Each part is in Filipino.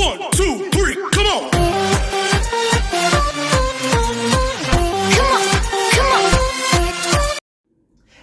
1, 2, 3, come on!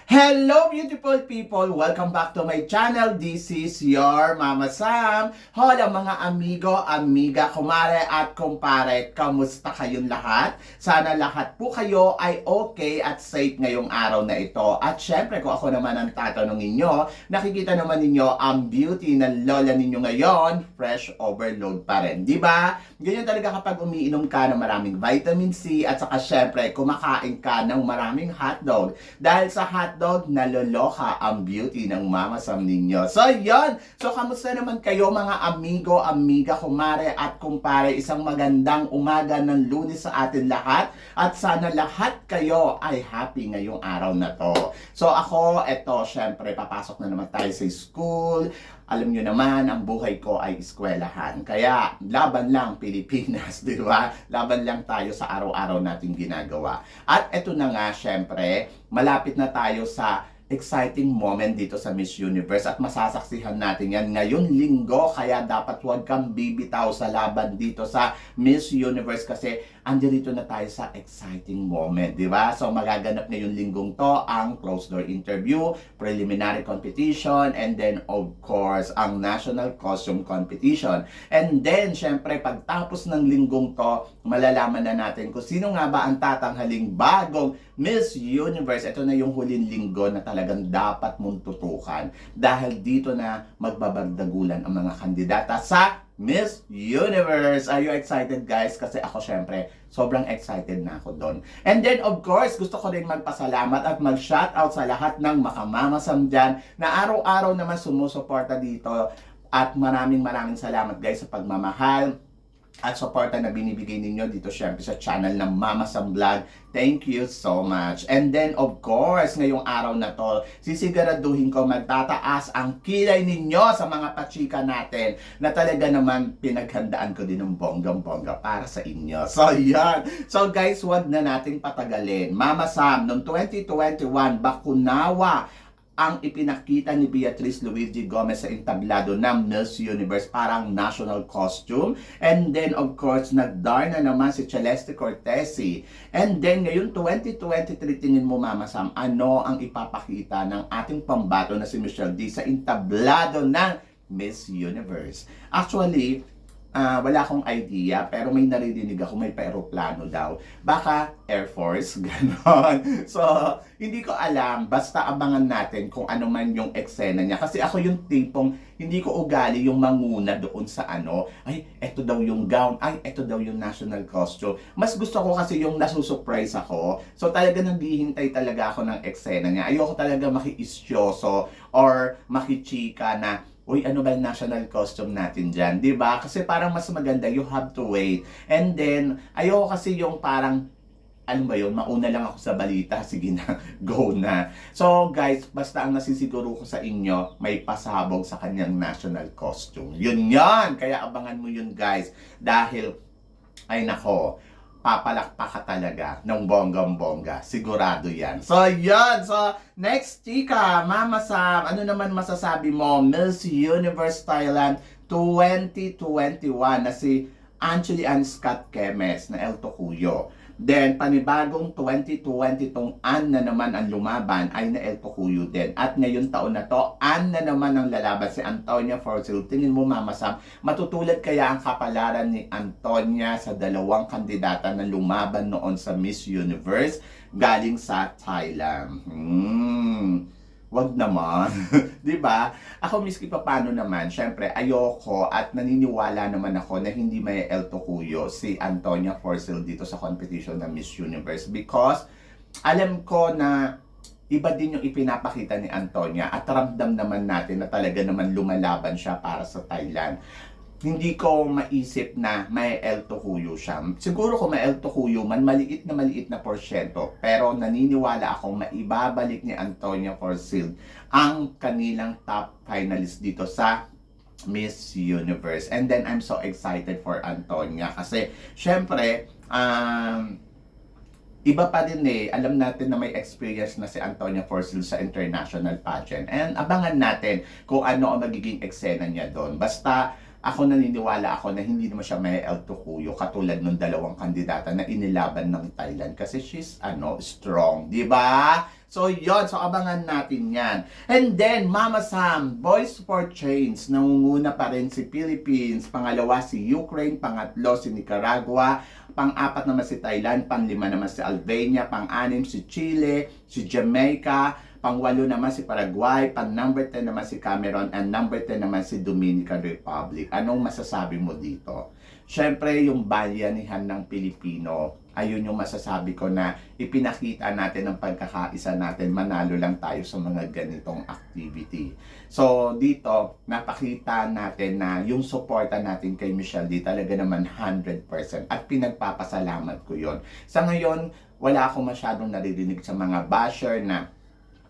Hello beautiful people! Welcome back to my channel. This is your Mama Sam. Hola mga amigo, amiga, kumare at kumpare. Kamusta kayong lahat? Sana lahat po kayo ay okay at safe ngayong araw na ito. At syempre kung ako naman ang tatanungin nyo, nakikita naman ninyo ang beauty ng lola ninyo ngayon, fresh overload pa rin. Diba? Ganyan talaga kapag umiinom ka ng maraming vitamin C at saka syempre kumakain ka ng maraming hotdog. Dahil sa hotdog, naloloka ang beauty ng Mama Sam ninyo. So, yon. So, kamusta naman kayo mga amigo, amiga, kumare at kumpare? Isang magandang umaga ng Lunes sa atin lahat. At sana lahat kayo ay happy ngayong araw na to. So, ako, eto, syempre, papasok na naman tayo sa school. Alam nyo naman, ang buhay ko ay eskwelahan. Kaya, laban lang Pilipinas, di ba? Laban lang tayo sa araw-araw nating ginagawa. At eto na nga, syempre, malapit na tayo sa exciting moment dito sa Miss Universe at masasaksihan natin yan ngayong linggo, kaya dapat huwag kang bibitaw sa laban dito sa Miss Universe kasi andito na tayo sa exciting moment, di ba? So magaganap ngayong linggong to ang closed door interview, preliminary competition, and then of course ang national costume competition. And then syempre pagtapos ng linggong to, malalaman na natin kung sino nga ba ang tatanghaling bagong Miss Universe. Ito na yung huling linggo na talagang dapat mong tutukan dahil dito na magbabagdagulan ang mga kandidata sa Miss Universe. Are you excited guys? Kasi ako syempre, sobrang excited na ako doon. And then of course, gusto ko rin magpasalamat at mag-shoutout sa lahat ng makamamasam dyan na araw-araw naman sumusuporta dito. At maraming salamat guys sa pagmamahal at suporta na binibigay ninyo dito syempre sa channel ng Mama Sam Vlog. Thank you so much. And then of course, ngayong araw na to, sisiguraduhin ko magtataas ang kilay ninyo sa mga pachika natin na talaga naman pinaghandaan ko din ng bonggang-bongga para sa inyo. So yan. So guys, wag na nating patagalin. Mama Sam, noong 2021, Bakunawa ang ipinakita ni Beatrice Luigi Gomez sa entablado ng Miss Universe parang national costume. And then of course, nagdar na naman si Celeste Cortesi. And then ngayon 2023, tingin mo Mama Sam, ano ang ipapakita ng ating pambato na si Michelle D sa entablado ng Miss Universe? Actually, wala akong idea, pero may naririnig ako may pa-aeroplano daw. Baka Air Force, ganon. So, hindi ko alam. Basta abangan natin kung ano man yung eksena niya. Kasi ako yung tipong hindi ko ugali yung manguna doon sa ano. Ay, eto daw yung gown. Ay, eto daw yung national costume. Mas gusto ko kasi yung nasusurprise ako. So, talaga naghihintay talaga ako ng eksena niya. Ayoko talaga maki-isyoso or maki-chika na uy, ano ba yung national costume natin dyan? Diba? Kasi parang mas maganda, you have to wait. And then, ayoko kasi yung parang, ano ba yun, mauna lang ako sa balita, sige na, go na. So guys, basta ang nasisiguro ko sa inyo, may pasabog sa kanyang national costume. Yun yan! Kaya abangan mo yun guys. Dahil, ay nako, papalakpak ka talaga ng bonggang-bongga. Sigurado yan. So, yun. So, next chika, Mama Sam, ano naman masasabi mo? Miss Universe Thailand 2021 na si Angeli Ann Scott Kemes na El Tocuyo. Then, panibagong 2020 tong Ann na naman ang lumaban ay na El Tocuyo din. At ngayon taon na to, Ann na naman ang lalaban si Antonia Forcil. Tingin mo Mama Sam, matutulad kaya ang kapalaran ni Antonia sa dalawang kandidata na lumaban noon sa Miss Universe galing sa Thailand? Wag naman. 'Di ba? Ako miski pa paano naman, syempre ayoko at naniniwala naman ako na hindi may El Tocuyo si Antonia Forcil dito sa competition ng Miss Universe because alam ko na iba din yung ipinapakita ni Antonia at ramdam naman natin na talaga naman lumalaban siya para sa Thailand. Hindi ko maisip na may El Tocuyo siya. Siguro kung may El Tocuyo man, maliit na porsyento. Pero naniniwala akong maibabalik ni Antonia Forcil ang kanilang top finalist dito sa Miss Universe. And then I'm so excited for Antonia kasi syempre, iba pa din alam natin na may experience na si Antonia Forcil sa international pageant. And abangan natin kung ano ang magiging eksena niya doon. Basta, ako naniniwala ako na hindi naman siya may El Tukuyo katulad ng dalawang kandidata na inilaban ng Thailand kasi she's strong, di ba? So yon, so abangan natin yan. And then Mama Sam, Boys for Change, nangunguna pa rin si Philippines, pangalawa si Ukraine, pangatlo si Nicaragua, pang-apat naman si Thailand, pang-lima naman si Albania, pang-anim si Chile, si Jamaica, pang-walo naman si Paraguay, pang-number 10 naman si Cameroon, and number 10 naman si Dominican Republic. Anong masasabi mo dito? Siyempre, yung bayanihan ng Pilipino, ayun yung masasabi ko na ipinakita natin ang pagkakaisa natin, manalo lang tayo sa mga ganitong activity. So, dito, napakita natin na yung suporta natin kay Michelle D talaga naman 100% at pinagpapasalamat ko yon. Sa ngayon, wala akong masyadong naririnig sa mga basher na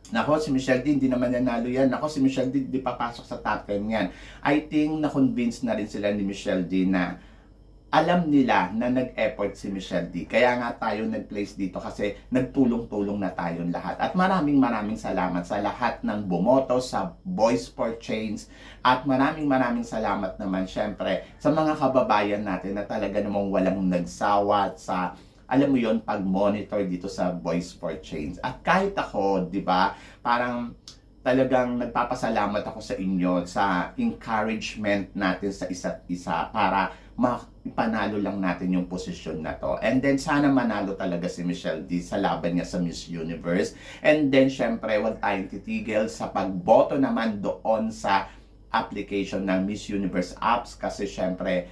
nako, si Michelle D, hindi naman nanalo yan. Nako, si Michelle D, di papasok sa top 10 yan. I think na-convince na rin sila ni Michelle D na alam nila na nag-effort si Michelle D. Kaya nga tayo nag-place dito kasi nagtulong-tulong na tayong lahat. At maraming salamat sa lahat ng bumoto sa Boys for Change. At maraming salamat naman syempre sa mga kababayan natin na talaga namang walang nagsawa sa alam mo yon, pag-monitor dito sa Voice for Change. At kahit ako, di ba, parang talagang nagpapasalamat ako sa inyo sa encouragement natin sa isa't isa para ipanalo lang natin yung posisyon na to. And then sana manalo talaga si Michelle D sa laban niya sa Miss Universe. And then syempre, huwag tayong titigil sa pagboto naman doon sa application ng Miss Universe apps kasi syempre,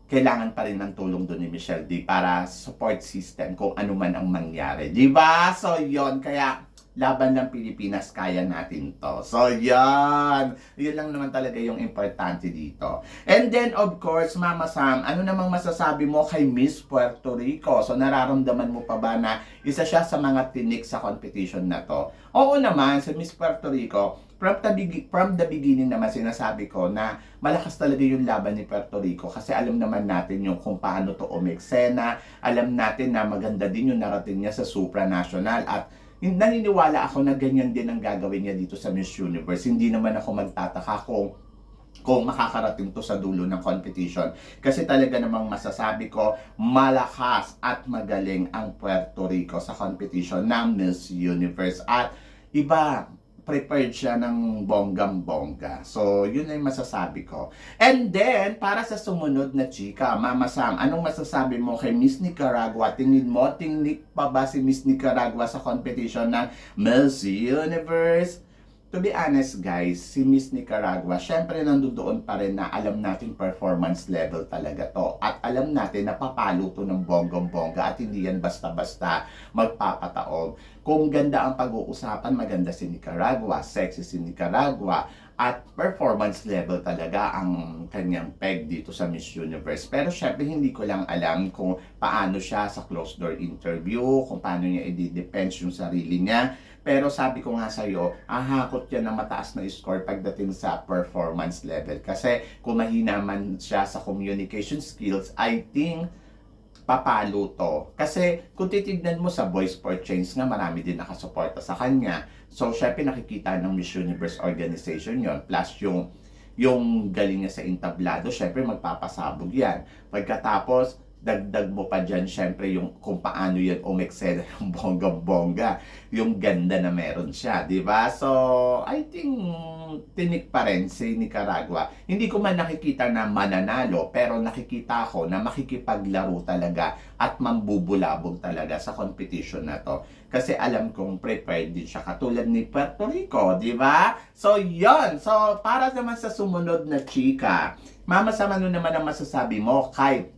kailangan pa rin ng tulong doon ni Michelle D para support system kung ano man ang mangyari. Diba? So, yon. Kaya, laban ng Pilipinas, kaya natin to. So, yan. Yun lang naman talaga yung importante dito. And then, of course, Mama Sam, ano namang masasabi mo kay Miss Puerto Rico? So, nararamdaman mo pa ba na isa siya sa mga tinik sa competition na to? Oo naman, sa Miss Puerto Rico, from the beginning naman sinasabi ko na malakas talaga yung laban ni Puerto Rico kasi alam naman natin yung kung paano to umeksena, alam natin na maganda din yung narating niya sa supranational at naniniwala ako na ganyan din ang gagawin niya dito sa Miss Universe. Hindi naman ako magtataka kung makakarating to sa dulo ng competition. Kasi talaga namang masasabi ko, malakas at magaling ang Puerto Rico sa competition ng Miss Universe. At iba, prepared siya ng bonggang-bongga. So, yun ay masasabi ko. And then, para sa sumunod na chika, Mama Sam, anong masasabi mo kay Miss Nicaragua? Tingin mo, tingnik pa ba si Miss Nicaragua sa competition ng Miss Universe? To be honest guys, si Miss Nicaragua, syempre nandoon pa rin na alam natin performance level talaga to. At alam natin na papalo to ng bonggong-bongga at hindi yan basta-basta magpapataob. Kung ganda ang pag-uusapan, maganda si Nicaragua, sexy si Nicaragua, at performance level talaga ang kanyang peg dito sa Miss Universe. Pero syempre hindi ko lang alam kung paano siya sa closed door interview, kung paano niya i-defense yung sarili niya. Pero sabi ko nga sa'yo, ahakot yan ng mataas na score pagdating sa performance level. Kasi kung mahina man siya sa communication skills, I think papalo to. Kasi kung titignan mo sa Voice for Change nga, marami din nakasuporta sa kanya. So, syempre nakikita ng Miss Universe organization yon. Plus yung galing niya sa entablado, syempre magpapasabog yan. Pagkatapos, dagdag mo pa dyan, syempre, yung kung paano yan umeksena ng bongga-bongga. Yung ganda na meron siya, di ba? So, I think, tinik pa rin si Nicaragua. Hindi ko man nakikita na mananalo, pero nakikita ko na makikipaglaro talaga at mambubulabog talaga sa competition na to. Kasi alam kong prepared din siya katulad ni Puerto Rico, di ba? So, yon. So, para naman sa sumunod na chika, Mama Sam, ano naman ang masasabi mo kay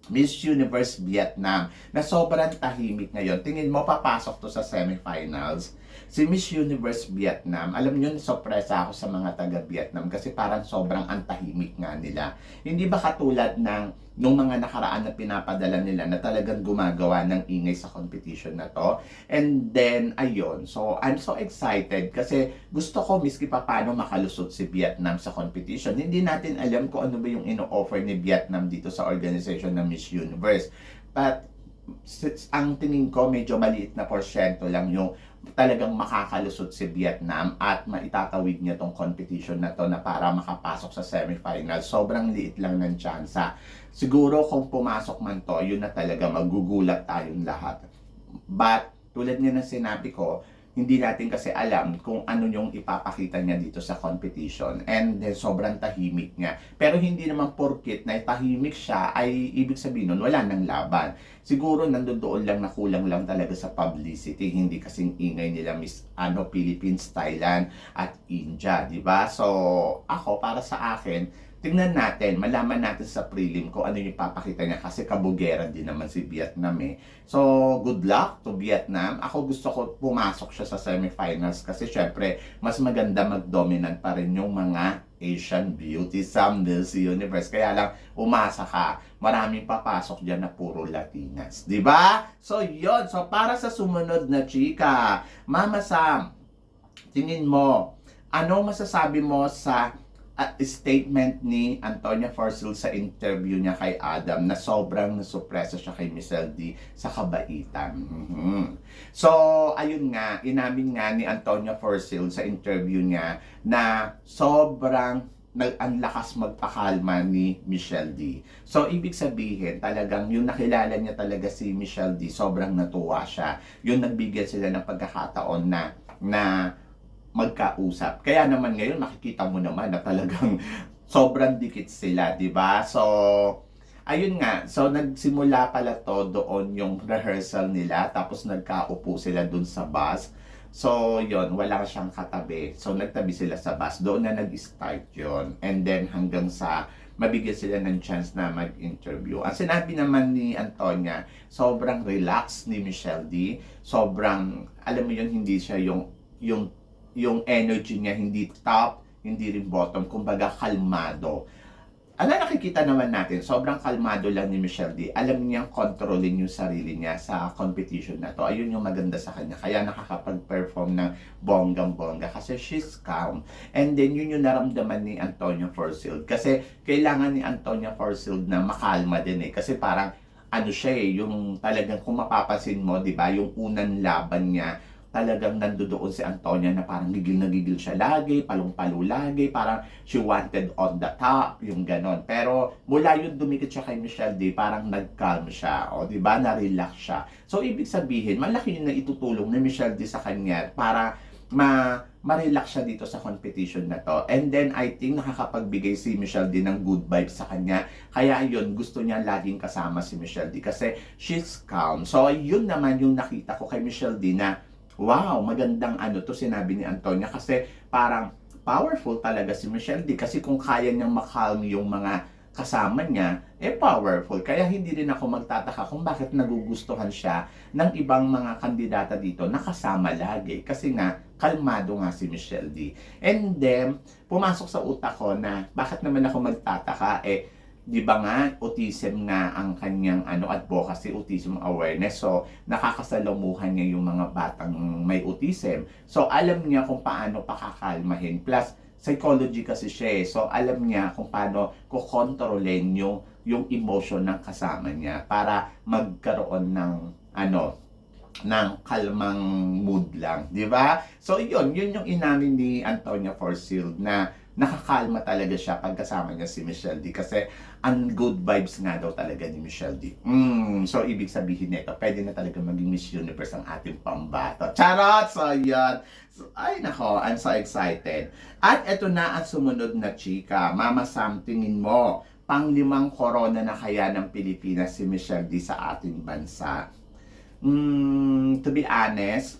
Miss Universe Vietnam na sobrang tahimik ngayon? Tingin mo papasok to sa semifinals? Si Miss Universe Vietnam, alam nyo, sorpresa ako sa mga taga-Vietnam kasi parang sobrang antahimik nga nila. Hindi ba katulad ng nung mga nakaraan na pinapadala nila na talagang gumagawa ng ingay sa competition na to? And then, ayun. So, I'm so excited kasi gusto ko miski pa paano makalusot si Vietnam sa competition. Hindi natin alam kung ano ba yung ino-offer ni Vietnam dito sa organization ng Miss Universe. But, ang tingin ko, medyo maliit na porsyento lang yung talagang makakalusot si Vietnam at maitatawid niya tong competition na to na para makapasok sa semifinal. Sobrang liit lang ng tsansa. Siguro kung pumasok man to, yun na talaga magugulat tayong lahat. But tulad nga ng sinabi ko, hindi natin kasi alam kung ano yung ipapakita niya dito sa competition. And then, sobrang tahimik niya. Pero hindi naman porkit na tahimik siya, ay ibig sabihin nun, wala nang laban. Siguro nandoon lang na kulang lang talaga sa publicity. Hindi kasing ingay nila Philippines, Thailand, at India. Diba? So, ako, para sa akin, tingnan natin, malaman natin sa prelim kung ano yung papakita niya kasi kabugeran din naman si Vietnam eh. So, good luck to Vietnam. Ako gusto ko pumasok siya sa semifinals kasi syempre, mas maganda mag-dominant pa rin yung mga Asian beauty sa Miss Universe. Kaya lang, umasa ka. Maraming papasok dyan na puro Latinas. Diba? So, yon. So, para sa sumunod na chika, Mama Sam, tingin mo, ano masasabi mo sa statement ni Antonia Forcil sa interview niya kay Adam na sobrang nasupresa siya kay Miss LD sa kabaitan. So, ayun nga, inamin nga ni Antonia Forcil sa interview niya na sobrang ang lakas magpakalma ni Michelle D. So, ibig sabihin, talagang yung nakilala niya talaga si Michelle D, sobrang natuwa siya. Yung nagbigyan sila ng pagkakataon na magkausap. Kaya naman ngayon makikita mo naman na talagang sobrang dikit sila, 'di ba? So ayun nga, so nagsimula pala to doon yung rehearsal nila tapos nagkaupo sila doon sa bus. So yon, wala siyang katabi. So nagtabi sila sa bus. Doon na nag-start yon. And then hanggang sa mabigyan sila ng chance na mag-interview. Ang sinabi naman ni Antonia, sobrang relax ni Michelle D. Sobrang, alam mo yun, hindi siya yung energy niya hindi top, hindi rin bottom, kumbaga kalmado. Ano nakikita naman natin, sobrang kalmado lang ni Michelle D. Alam niyang kontrolin yung sarili niya sa competition na to. Ayun yung maganda sa kanya. Kaya nakakapag-perform ng bonggang-bongga kasi she's calm. And then yun yung naramdaman ni Antonia Forcil. Kasi kailangan ni Antonia Forcil na makalma din eh. Kasi parang ano siya eh, yung talagang kung mapapansin mo, di ba, yung unang laban niya, talagang nandoon si Antonia na parang gigil na gigil siya lagi, palong-palo lagi, parang she wanted on the top, yung ganon. Pero mula yung dumikit siya kay Michelle D, parang nag-calm siya, o di ba, na-relax siya. So ibig sabihin, malaki yung naitutulong ni Michelle D sa kanya para ma-relax siya dito sa competition na to. And then I think nakakapagbigay si Michelle D ng good vibes sa kanya. Kaya yun, gusto niya laging kasama si Michelle D kasi she's calm. So yun naman yung nakita ko kay Michelle D na wow, magandang ano to sinabi ni Antonia kasi parang powerful talaga si Michelle D kasi kung kaya niyang makalm yung mga kasama niya, powerful. Kaya hindi rin ako magtataka kung bakit nagugustuhan siya ng ibang mga kandidata dito na kasama lagi. Kasi nga, kalmado nga si Michelle D. And then, pumasok sa utak ko na bakit naman ako magtataka, di ba nga, autism nga ang kanyang advocacy, autism awareness. So, nakakasalamuhan niya yung mga batang may autism. So, alam niya kung paano pakakalmahin. Plus, psychology kasi siya eh. So, alam niya kung paano kukontrolin yung emotion ng kasama niya para magkaroon ng ng kalmang mood lang, di ba? So, yun yung inamin ni Antonia Forcil na nakakalma talaga siya pag kasama niya si Michelle D kasi ang good vibes nga daw talaga ni Michelle D. So, ibig sabihin nito, pwede na talaga maging Miss Universe ang ating pambato. Charot! So, yan. So, ay nako, I'm so excited. At eto na ang sumunod na chika. Mama Sam, tingin mo, pang-5 corona na kaya ng Pilipinas si Michelle D sa ating bansa? To be honest,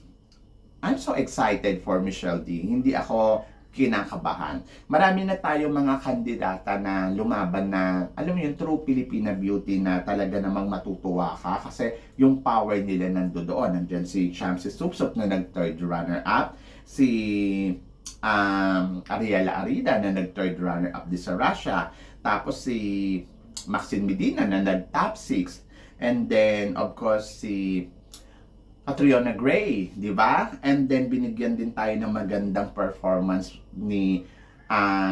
I'm so excited for Michelle D. Hindi ako kinakabahan. Marami na tayo mga kandidata na lumaban na, alam mo yung true Filipina beauty na talaga namang matutuwa ka kasi yung power nila nandoon. Nandiyan si Shamsi Supsup na nag-third runner-up, si Ariela Arida na nag-third runner-up di sa Russia, tapos si Maxine Medina na nag-top 6, and then of course si Catriona Gray, di ba? And then binigyan din tayo ng magandang performance ni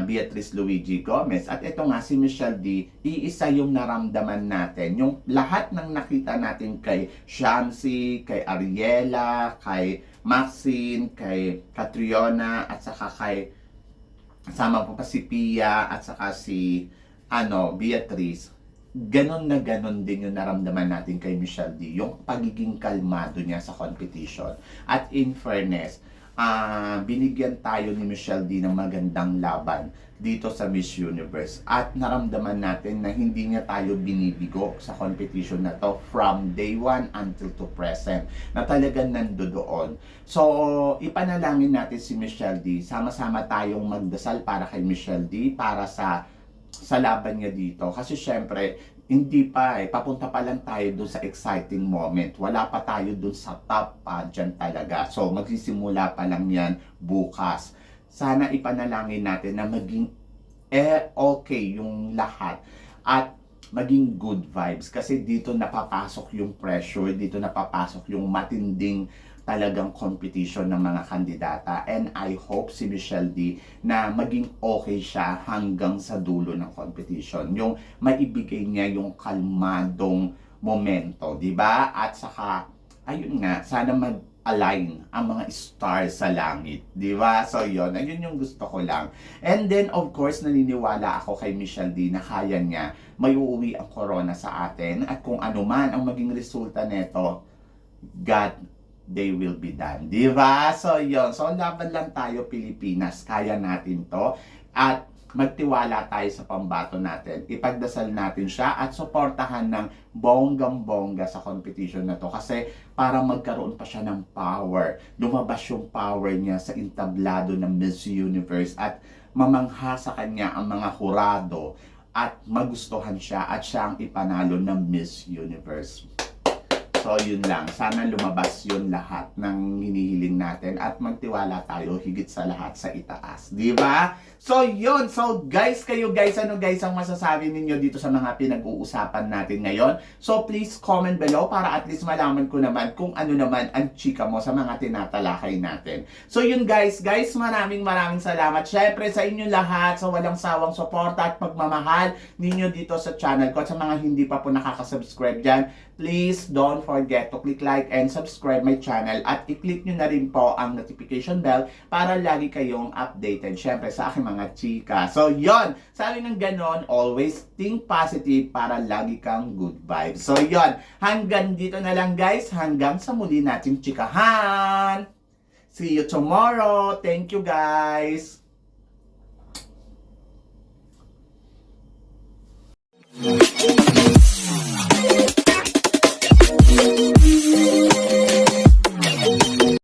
Beatrice Luigi Gomez. At ito nga si Michelle D, iisa yung naramdaman natin. Yung lahat ng nakita natin kay Shamsi, kay Ariela, kay Maxine, kay Catriona, at saka kay kasama po pa si Pia, at saka si Beatrice. Ganon na ganon din yung naramdaman natin kay Michelle D. Yung pagiging kalmado niya sa competition. At in fairness, binigyan tayo ni Michelle D ng magandang laban dito sa Miss Universe. At naramdaman natin na hindi niya tayo binibigo sa competition na to from day 1 until to present. Na talagang nandoon. So, ipanalangin natin si Michelle D. Sama-sama tayong magdasal para kay Michelle D. Para sa laban niya dito. Kasi syempre, hindi pa papunta pa lang tayo dun sa exciting moment. Wala pa tayo dun sa top pageant talaga. So, magsisimula pa lang yan bukas. Sana ipanalangin natin na maging okay yung lahat at maging good vibes. Kasi dito napapasok yung pressure, dito napapasok yung matinding talagang competition ng mga kandidata. And I hope si Michelle D na maging okay siya hanggang sa dulo ng competition. Yung maibigay niya yung kalmadong momento, di ba? At saka, ayun nga, sana mag-align ang mga stars sa langit, di ba? So yun, ayun yung gusto ko lang. And then, of course, naniniwala ako kay Michelle D na kaya niya may uuwi ang corona sa atin. At kung ano man ang maging resulta nito, God, they will be done. Di ba? So, yun. So, laban lang tayo, Pilipinas. Kaya natin to. At magtiwala tayo sa pambato natin. Ipagdasal natin siya at suportahan ng bonggang-bongga sa competition na to. Kasi para magkaroon pa siya ng power. Lumabas yung power niya sa entablado ng Miss Universe at mamangha sa kanya ang mga hurado at magustuhan siya at siya ang ipanalo ng Miss Universe. So, yun lang. Sana lumabas yun lahat ng hinihiling natin at magtiwala tayo higit sa lahat sa itaas. Di ba? So, yun. So, guys, ano ang masasabi ninyo dito sa mga pinag-uusapan natin ngayon? So, please comment below para at least malaman ko naman kung ano naman ang chika mo sa mga tinatalakay natin. So, yun guys, maraming salamat. Syempre, sa inyo lahat, sa walang sawang suporta at pagmamahal ninyo dito sa channel ko. At sa mga hindi pa po nakaka-subscribe dyan, please don't forget to click like and subscribe my channel at i-click nyo na rin po ang notification bell para lagi kayong updated syempre sa aking mga chika. So yon, sabi ng ganon, always think positive para lagi kang good vibes. So yon, hanggang dito na lang guys, hanggang sa muli nating chikahan. See you tomorrow. Thank you guys.